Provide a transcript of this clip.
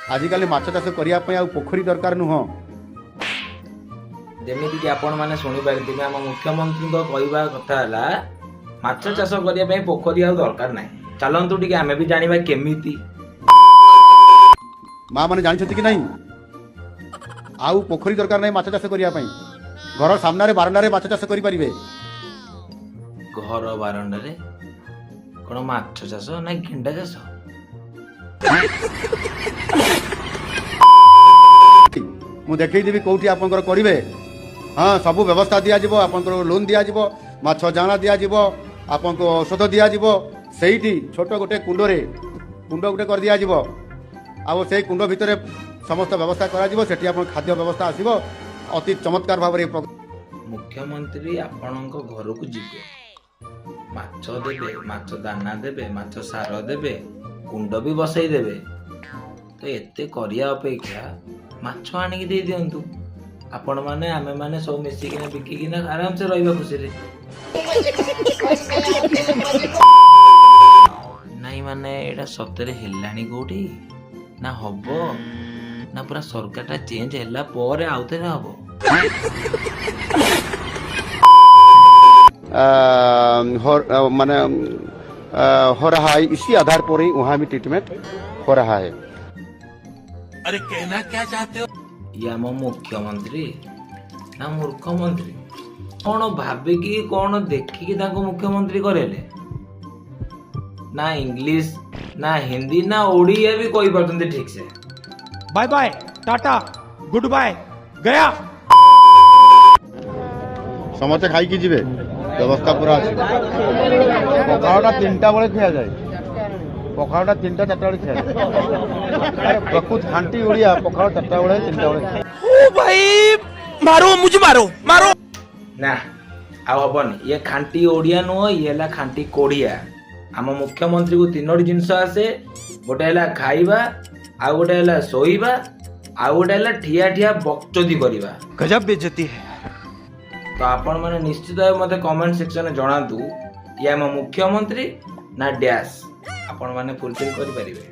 आजिकल माछ चाष करने पोखरी दरकार नुह। जेमिति कि आपण माने सुनी पारिथिबे हम मुख्यमंत्री को कहवा कथा हला माछ चाष करिया पई पोखरी आ दरकार नाही। चलंतु टिके आमे भी जानिबा केमिति माँ मैंने जानते कि नहीं आउ पोखरी दरकार नहीं माछ चाष करने घर सामने बारंडारे माछ चाष करें। घर बारंडारे कोन माछ चाष ना गेंडा चाष मु देखदेवी कौटी आप करेंगे। हाँ सब व्यवस्था दिज्व आप लोन दिज्व माछ जाना दिज्व आपको औषध दिज्व से छोट गोटे कुंड गोटे कर दिज्व आउ से कुंड भितर समस्त व्यवस्था कर खाद्य व्यवस्था आसब अति चमत्कार भाव में। मुख्यमंत्री आपण घर को जीवे माछ देबे माछ दाना देबे माछ सार देबे कुंड भी बसई देबे तो एते करिया अपेक्षा माछ आनिक दे दियंतु आपण माने आमे माने सब मिसिकिना बिकिकिना आराम से रहइबा खुशी रे। नाही माने एडा सतरे हेलानी कोठी ना हबो ना पूरा सरकारटा चेंज होला परे आउतरे हबो। माने हो रहा है इसी आधार पर ही वहाँ भी ट्रीटमेंट हो रहा है। अरे कहना क्या चाहते हो? या मो मुख्यमंत्री ना मूर्खमंत्री कौन भाविकी कौन देखिकी ताको मुख्यमंत्री करेले ना इंग्लिश ना हिंदी ना ओडिया भी कोई पारतंती ठीक से। बाय बाय टाटा गुड बाय गया। समस्ते खाई की जीवे व्यवस्था पूरा अच्छी पखाड़ा 3टा बेले खिया जाए पखाड़ा 3टा 4टा बेले खिया जाए प्रकृत खांटी ओडिया पखाड़ा 4टा बेले 3टा बेले। ओ भाई मारो मुझे मारो मारो ना आ हबनी ये खांटी ओडिया नुह ये ला खांटी कोड़िया। आम मुख्यमंत्री को 3टी जिनस आसे गोटे है खाइबा आ गोटे है शोइबा आ गोटे है ठिया ठिया बकचोदी करवा। गजब बेइज्जती है। तो आपण माने निश्चित भाव मते कमेंट सेक्शन में जणातु या आम मुख्यमंत्री ना डैश आपण माने फुलफिल करि परिबे।